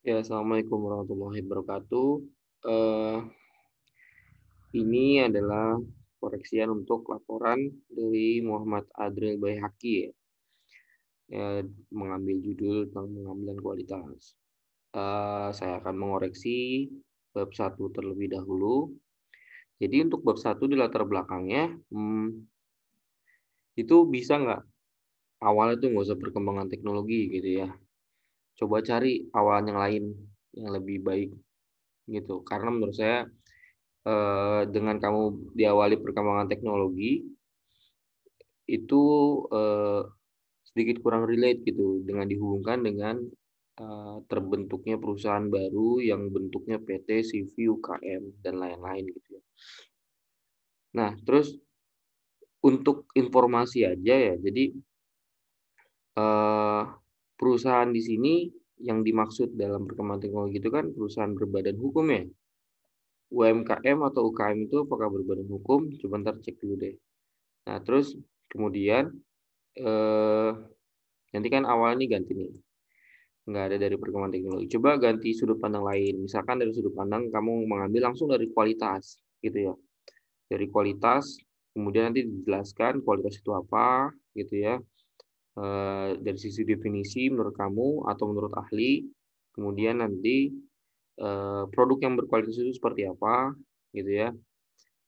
Ya, assalamualaikum warahmatullahi wabarakatuh. Eh, ini adalah koreksian untuk laporan dari Muhammad Adril Baihaqi ya, mengambil judul tentang pengambilan kualitas. Saya akan mengoreksi bab 1 terlebih dahulu. Jadi untuk bab 1 di latar belakangnya, itu bisa nggak awalnya tuh nggak usah perkembangan teknologi gitu ya. Coba cari awal yang lain yang lebih baik gitu. Karena menurut saya dengan kamu diawali perkembangan teknologi itu eh, sedikit kurang relate gitu dengan dihubungkan dengan terbentuknya perusahaan baru yang bentuknya PT, CV, UKM dan lain-lain gitu ya. Nah, terus untuk informasi aja ya, jadi eh, perusahaan di sini yang dimaksud dalam perkembangan teknologi itu kan perusahaan berbadan hukum ya. UMKM atau UKM itu apakah berbadan hukum? Coba ntar cek dulu deh. Nah, terus kemudian eh, nanti kan awalnya nih ganti nih. Nggak ada dari perkembangan teknologi. Coba ganti sudut pandang lain. Misalkan dari sudut pandang kamu mengambil langsung dari kualitas, gitu ya. Dari kualitas, kemudian nanti dijelaskan kualitas itu apa, gitu ya. Dari sisi definisi menurut kamu atau menurut ahli, kemudian nanti produk yang berkualitas itu seperti apa, gitu ya.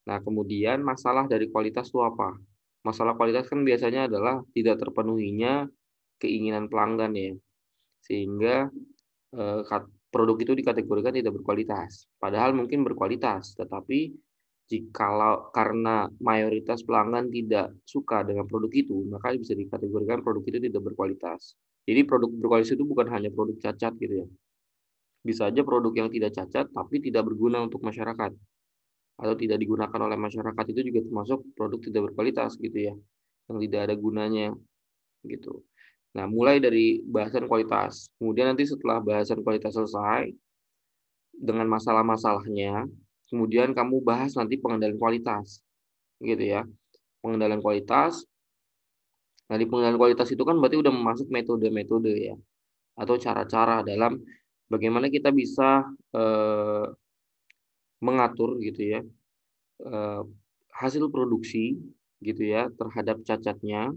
Nah, kemudian masalah dari kualitas itu apa? Masalah kualitas kan biasanya adalah tidak terpenuhinya keinginan pelanggan ya, sehingga produk itu dikategorikan tidak berkualitas. Padahal mungkin berkualitas, tetapi jikalau karena mayoritas pelanggan tidak suka dengan produk itu, maka bisa dikategorikan produk itu tidak berkualitas. Jadi produk berkualitas itu bukan hanya produk cacat gitu ya. Bisa aja produk yang tidak cacat tapi tidak berguna untuk masyarakat atau tidak digunakan oleh masyarakat itu juga termasuk produk tidak berkualitas gitu ya, yang tidak ada gunanya gitu. Nah, mulai dari bahasan kualitas. Kemudian nanti setelah bahasan kualitas selesai, dengan masalah-masalahnya, kemudian kamu bahas nanti pengendalian kualitas, gitu ya. Pengendalian kualitas, nah di pengendalian kualitas itu kan berarti udah masuk metode-metode ya, atau cara-cara dalam bagaimana kita bisa eh, mengatur gitu ya, eh, hasil produksi gitu ya terhadap cacatnya,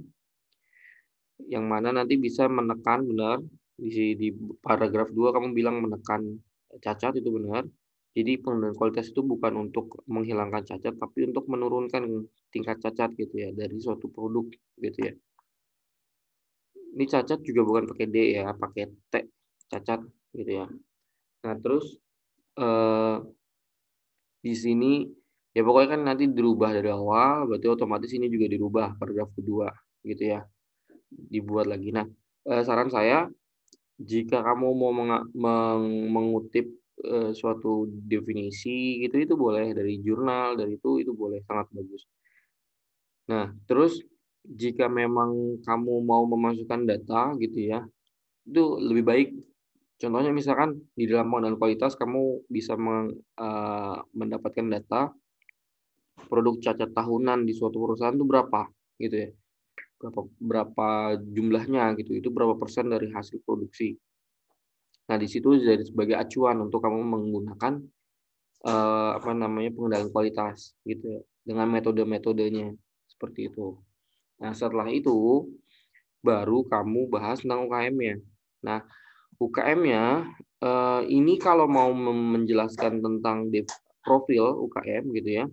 yang mana nanti bisa menekan benar di paragraf 2 kamu bilang menekan cacat itu benar. Jadi pengendalian kualitas itu bukan untuk menghilangkan cacat tapi untuk menurunkan tingkat cacat gitu ya dari suatu produk gitu ya. Ini cacat juga bukan pakai D ya, pakai T cacat gitu ya. Nah, terus eh, di sini ya pokoknya kan nanti dirubah dari awal, berarti otomatis ini juga dirubah paragraf kedua gitu ya. Dibuat lagi. Nah, saran saya jika kamu mau mengutip suatu definisi gitu itu boleh dari jurnal, dari itu boleh sangat bagus. Nah, terus jika memang kamu mau memasukkan data gitu ya, itu lebih baik. Contohnya misalkan di dalam pengendalian kualitas kamu bisa mendapatkan data produk cacat tahunan di suatu perusahaan itu berapa gitu ya. Berapa jumlahnya gitu. Itu berapa persen dari hasil produksi. Nah, di situ jadi sebagai acuan untuk kamu menggunakan apa namanya pengendalian kualitas gitu ya, dengan metode-metodenya seperti itu. Nah, setelah itu baru kamu bahas tentang UKM-nya. Nah, UKM-nya ini kalau mau menjelaskan tentang profil UKM gitu ya,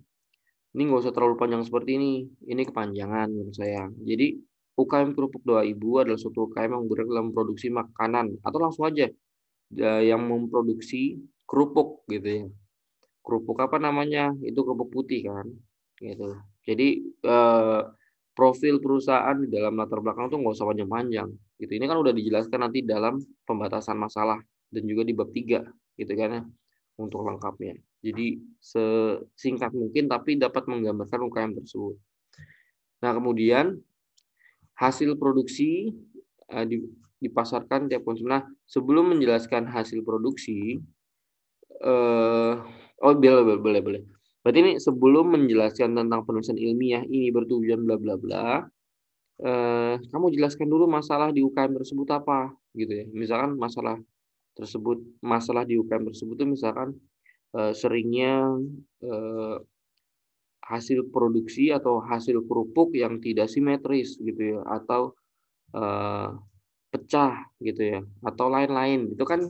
ini nggak usah terlalu panjang seperti ini. Ini kepanjangan menurut saya. Jadi UKM Kerupuk Doa Ibu adalah suatu UKM yang bergerak dalam produksi makanan atau langsung aja yang memproduksi kerupuk gitu ya. Kerupuk apa namanya? Itu kerupuk putih kan, gitu. Jadi eh, profil perusahaan di dalam latar belakang tuh nggak usah panjang-panjang, gitu. Ini kan udah dijelaskan nanti dalam pembatasan masalah dan juga di bab 3 gitu kan ya, untuk lengkapnya. Jadi sesingkat mungkin tapi dapat menggambarkan UKM tersebut. Nah, kemudian hasil produksi dipasarkan tiap konsumen. Nah, sebelum menjelaskan hasil produksi, eh oh boleh boleh boleh. Berarti ini sebelum menjelaskan tentang penulisan ilmiah ini bertujuan bla bla bla, kamu jelaskan dulu masalah di UKM tersebut apa gitu ya. Misalkan masalah tersebut, masalah di UKM tersebut tuh misalkan seringnya hasil produksi atau hasil kerupuk yang tidak simetris gitu ya, atau eee, pecah gitu ya, atau lain-lain. Itu kan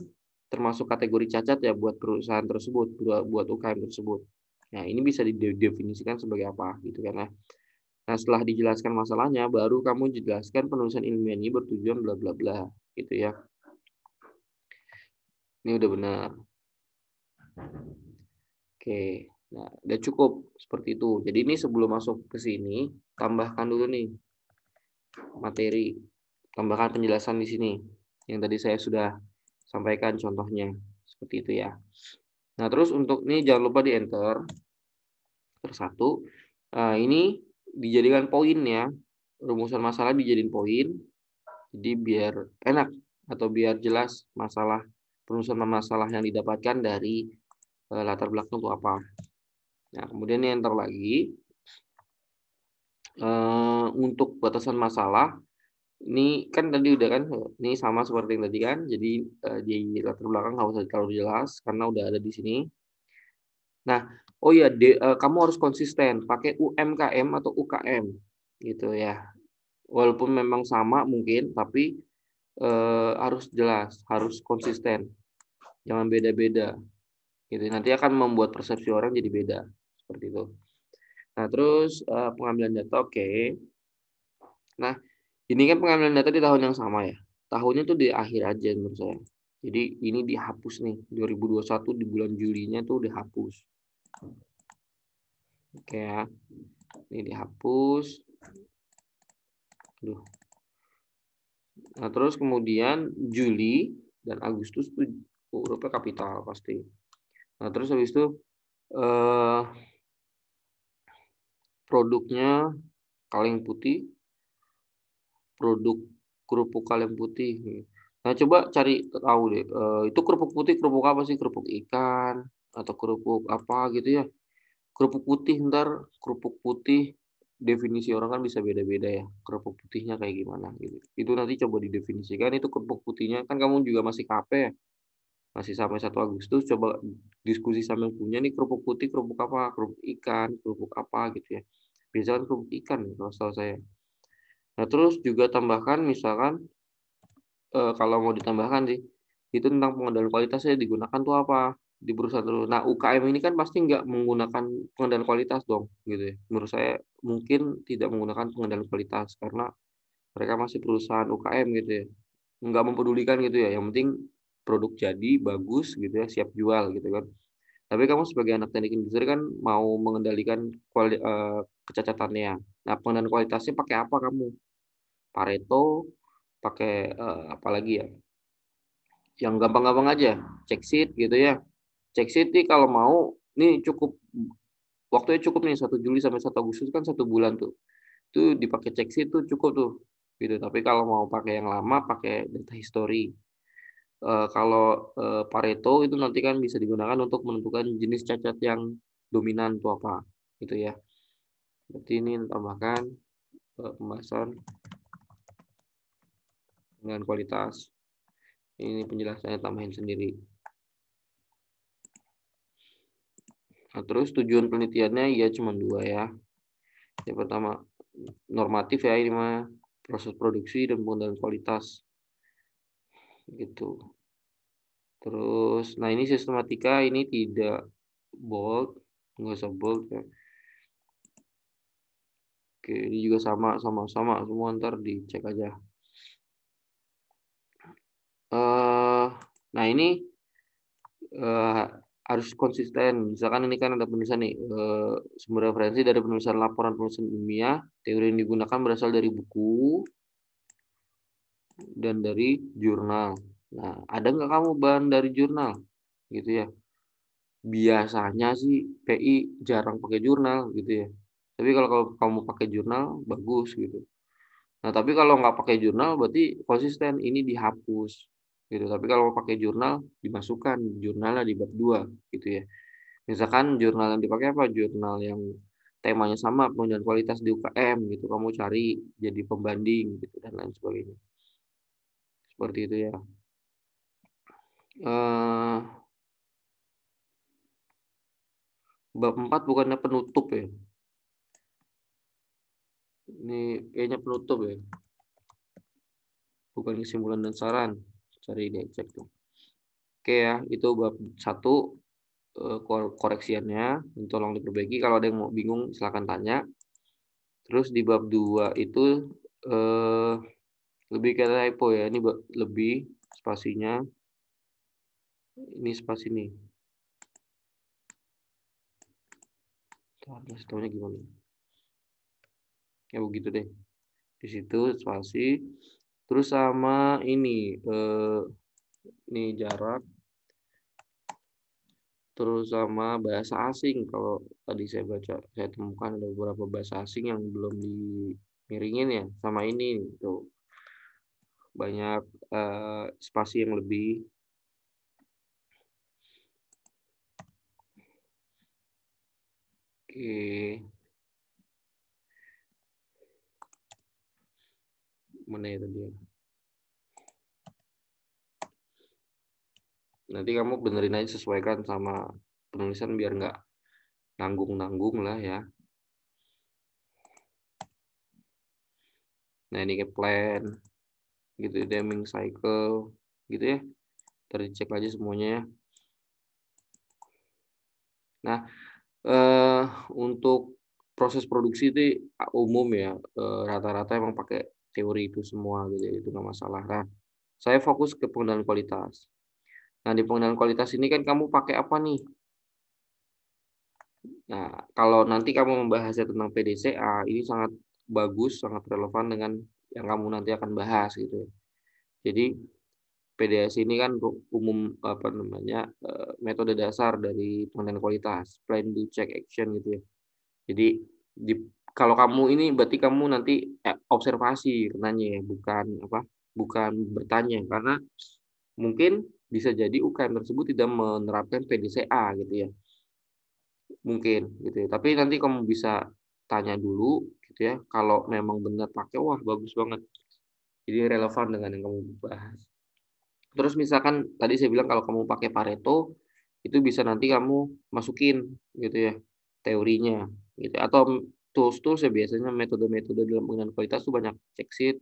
termasuk kategori cacat ya buat perusahaan tersebut, buat UKM tersebut. Nah, ini bisa didefinisikan sebagai apa gitu kan ya. Nah, setelah dijelaskan masalahnya, baru kamu jelaskan penulisan ilmiah ini bertujuan bla bla bla gitu ya. Ini udah benar. Oke. Nah, udah cukup seperti itu. Jadi ini sebelum masuk ke sini, tambahkan dulu nih materi, tambahkan penjelasan di sini. Yang tadi saya sudah sampaikan contohnya. Seperti itu ya. Nah, terus untuk ini jangan lupa di-enter. Terus satu, ini dijadikan poin ya. Rumusan masalah dijadiin poin. Jadi biar enak atau biar jelas penulisan masalah yang didapatkan dari latar belakang itu apa. Nah, kemudian ini enter lagi. Untuk batasan masalah, ini kan tadi udah kan, ini sama seperti yang tadi kan. Jadi di latar belakang nggak usah terlalu jelas karena udah ada di sini. Nah, oh iya, kamu harus konsisten pakai UMKM atau UKM gitu ya. Walaupun memang sama mungkin, tapi harus jelas, harus konsisten, jangan beda-beda gitu. Nanti akan membuat persepsi orang jadi beda seperti itu. Nah, terus pengambilan data, oke. Nah, ini kan pengambilan data di tahun yang sama ya. Tahunnya tuh di akhir aja menurut saya. Jadi ini dihapus nih, 2021 di bulan Julinya tuh dihapus. Oke ya. Ini dihapus. Aduh. Nah, terus kemudian Juli dan Agustus tuh hurufnya kapital pasti. Nah, terus habis itu produknya kaleng putih, produk kerupuk kaleng putih. Nah, coba cari tahu deh, itu kerupuk putih kerupuk apa sih? Kerupuk ikan atau kerupuk apa gitu ya? Kerupuk putih ntar kerupuk putih definisi orang kan bisa beda-beda ya, kerupuk putihnya kayak gimana gitu. Itu nanti coba didefinisikan itu kerupuk putihnya, kan kamu juga masih KP ya, masih sampai 1 Agustus, coba diskusi sama yang punya nih kerupuk putih kerupuk apa, kerupuk ikan, kerupuk apa gitu ya. Biasanya kan kerupuk ikan kalau setahu saya. Nah, terus juga tambahkan misalkan, kalau mau ditambahkan sih, itu tentang pengendalian kualitasnya digunakan tuh apa, di perusahaan tersebut. Nah, UKM ini kan pasti nggak menggunakan pengendalian kualitas dong, gitu ya. Menurut saya mungkin tidak menggunakan pengendalian kualitas, karena mereka masih perusahaan UKM gitu ya. Nggak mempedulikan gitu ya, yang penting produk jadi, bagus gitu ya, siap jual gitu kan. Tapi kamu sebagai anak teknik industri kan mau mengendalikan kecacatannya. Nah, pengendalian kualitasnya pakai apa kamu? Pareto, pakai, apalagi ya, yang gampang-gampang aja, check sheet gitu ya. Check sheet nih kalau mau, nih cukup waktunya cukup nih 1 Juli sampai 1 Agustus kan 1 bulan tuh. Itu dipakai check sheet tuh cukup tuh, gitu. Tapi kalau mau pakai yang lama, pakai data history. Kalau Pareto itu nanti kan bisa digunakan untuk menentukan jenis cacat yang dominan itu apa, gitu ya. Berarti ini tambahkan pembahasan dengan kualitas. Ini penjelasannya tambahin sendiri. Nah, terus tujuan penelitiannya ya cuma 2 ya. Yang pertama normatif ya, ini mah proses produksi dan pengendalian kualitas gitu. Terus, nah ini sistematika ini tidak bold, nggak usah bold ya. Oke, ini juga sama semua, ntar dicek aja. Nah ini harus konsisten. Misalkan ini kan ada penulisan nih, sumber referensi dari penulisan laporan penulisan ilmiah, teori yang digunakan berasal dari buku dan dari jurnal. Nah, ada nggak kamu bahan dari jurnal? Gitu ya. Biasanya sih PI jarang pakai jurnal gitu ya. Tapi kalau kamu pakai jurnal, bagus gitu. Nah, tapi kalau nggak pakai jurnal berarti konsisten, ini dihapus gitu. Tapi kalau pakai jurnal, dimasukkan jurnalnya di bab 2 gitu ya. Misalkan jurnal yang dipakai apa? Jurnal yang temanya sama, pengendalian kualitas di UKM gitu. Kamu cari jadi pembanding gitu dan lain sebagainya. Seperti itu ya. Bab 4 bukannya penutup ya? Ini kayaknya penutup ya. Bukan kesimpulan dan saran. Cari deh, cek tuh. Oke ya, itu bab 1 koreksiannya. Tolong diperbaiki. Kalau ada yang mau bingung silahkan tanya. Terus di bab 2 itu lebih ke typo ya. Ini lebih spasinya. Ini spasi ini. Terus tahunya gimana? Ya begitu deh. Di situ spasi. Terus sama ini jarak. Terus sama bahasa asing. Kalau tadi saya baca, saya temukan ada beberapa bahasa asing yang belum dimiringin ya. Sama ini tuh banyak spasi yang lebih. Oke. Mana ya tadi ya? Nanti kamu benerin aja, sesuaikan sama penulisan biar nggak nanggung-nanggung lah ya. Nah ini ke plan gitu, Deming cycle gitu ya. Tercek aja semuanya ya. Nah untuk proses produksi itu umum ya, rata-rata emang pakai teori itu semua gitu, itu nggak masalah. Nah saya fokus ke pengendalian kualitas. Nah di pengendalian kualitas ini kan kamu pakai apa nih? Nah, kalau nanti kamu membahasnya tentang PDCA, ini sangat bagus, sangat relevan dengan yang kamu nanti akan bahas gitu. Jadi PDS ini kan umum apa namanya metode dasar dari pengendalian kualitas, plan, do, check, action gitu ya. Jadi kalau kamu ini berarti kamu nanti observasi nanya ya, bukan bertanya, karena mungkin bisa jadi UKM tersebut tidak menerapkan PDCA gitu ya. Mungkin gitu ya. Tapi nanti kamu bisa tanya dulu gitu ya. Kalau memang benar pakai, wah bagus banget. Jadi relevan dengan yang kamu bahas. Terus misalkan tadi saya bilang kalau kamu pakai Pareto, itu bisa nanti kamu masukin gitu ya teorinya gitu. Atau tools-tools ya, biasanya metode-metode dalam pengendalian kualitas itu banyak, check sheet,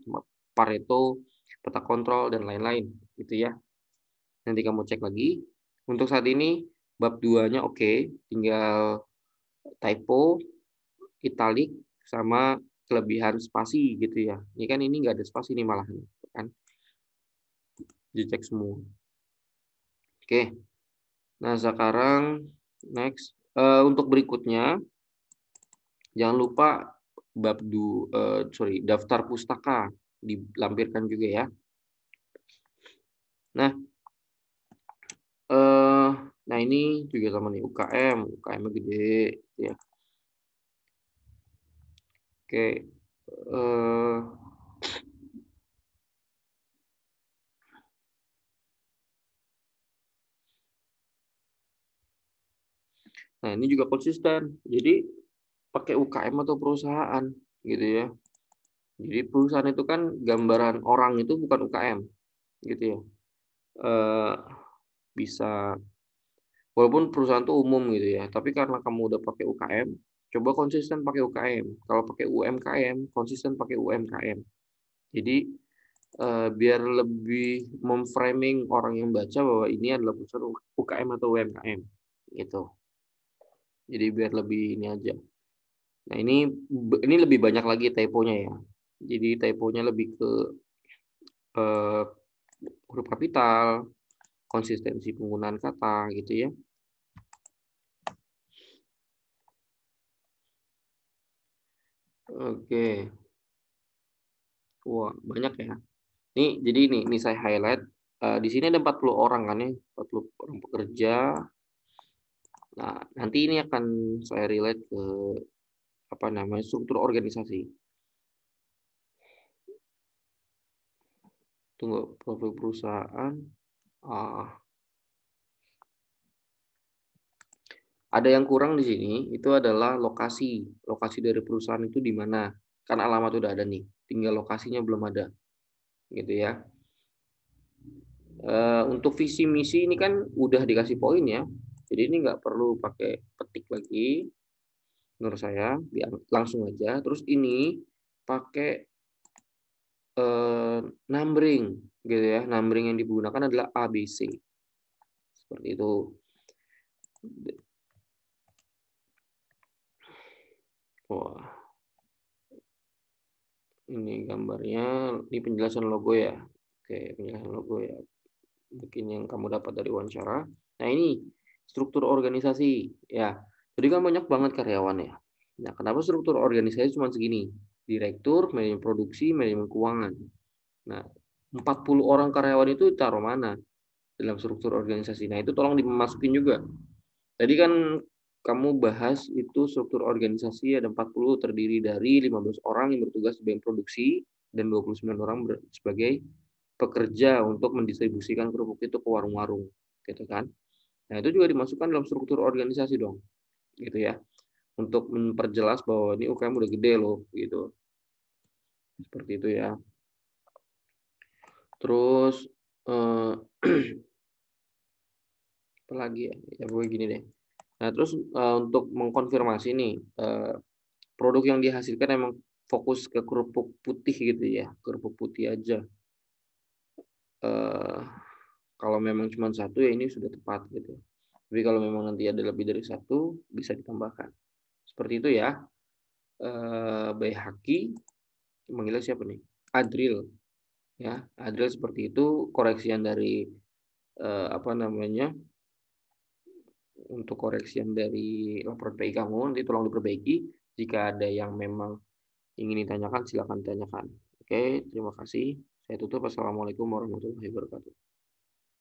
Pareto, peta kontrol dan lain-lain gitu ya. Nanti kamu cek lagi. Untuk saat ini bab 2-nya oke, tinggal typo, italik, sama kelebihan spasi gitu ya. Ini kan ini nggak ada spasi nih malah kan. Dicek semua. Oke. Nah, sekarang next untuk berikutnya jangan lupa daftar pustaka dilampirkan juga ya. Nah, ini juga sama nih UKM gede ya. Oke. Nah, ini juga konsisten. Jadi pakai UKM atau perusahaan gitu ya. Jadi perusahaan itu kan gambaran orang, itu bukan UKM gitu ya. Bisa walaupun perusahaan itu umum gitu ya, tapi karena kamu udah pakai UKM, coba konsisten pakai UKM. Kalau pakai UMKM, konsisten pakai UMKM. Jadi biar lebih memframing orang yang baca bahwa ini adalah perusahaan UKM atau UMKM gitu. Jadi biar lebih ini aja. Nah, ini lebih banyak lagi typonya ya. Jadi typonya lebih ke huruf kapital, konsistensi penggunaan kata gitu ya. Oke. Wah, banyak ya. Jadi ini saya highlight. Di sini ada 40 orang kan ya, 40 orang pekerja. Nah, nanti ini akan saya relate ke apa namanya struktur organisasi. Tunggu, profil perusahaan. Ada yang kurang di sini, itu adalah lokasi. Lokasi dari perusahaan itu di mana? Kan alamat udah ada nih, tinggal lokasinya belum ada. Gitu ya. Untuk visi misi ini kan udah dikasih poin ya. Jadi ini nggak perlu pakai petik lagi. Menurut saya langsung aja. Terus ini pakai numbering gitu ya. Numbering yang digunakan adalah ABC. Seperti itu. Wah, ini gambarnya, ini penjelasan logo ya. Oke, penjelasan logo ya. Mungkin yang kamu dapat dari wawancara. Nah, ini struktur organisasi ya. Jadi kan banyak banget karyawan ya. Nah, kenapa struktur organisasi cuma segini? Direktur, manajemen produksi, manajemen keuangan. Nah, 40 orang karyawan itu taruh mana dalam struktur organisasi? Nah, itu tolong dimasukin juga. Tadi kan kamu bahas itu struktur organisasi ada 40 terdiri dari 15 orang yang bertugas di bagian produksi dan 29 orang sebagai pekerja untuk mendistribusikan kerupuk itu ke warung-warung, gitu kan? Nah, itu juga dimasukkan dalam struktur organisasi dong, gitu ya. Untuk memperjelas bahwa ini UKM udah gede loh, gitu. Seperti itu ya. Terus apa lagi ya? Ya gue gini deh. Nah, terus untuk mengkonfirmasi nih, produk yang dihasilkan emang fokus ke kerupuk putih gitu ya, kerupuk putih aja. Eh, Kalau memang cuma satu ya ini sudah tepat gitu. Tapi kalau memang nanti ada lebih dari satu bisa ditambahkan. Seperti itu ya. Baihaqi manggilnya siapa nih? Adril ya. Adril seperti itu koreksian dari apa namanya? Untuk koreksian dari laporan PI kamu nanti tolong diperbaiki. Jika ada yang memang ingin ditanyakan silakan ditanyakan. Oke, terima kasih. Saya tutup. Assalamualaikum warahmatullahi wabarakatuh.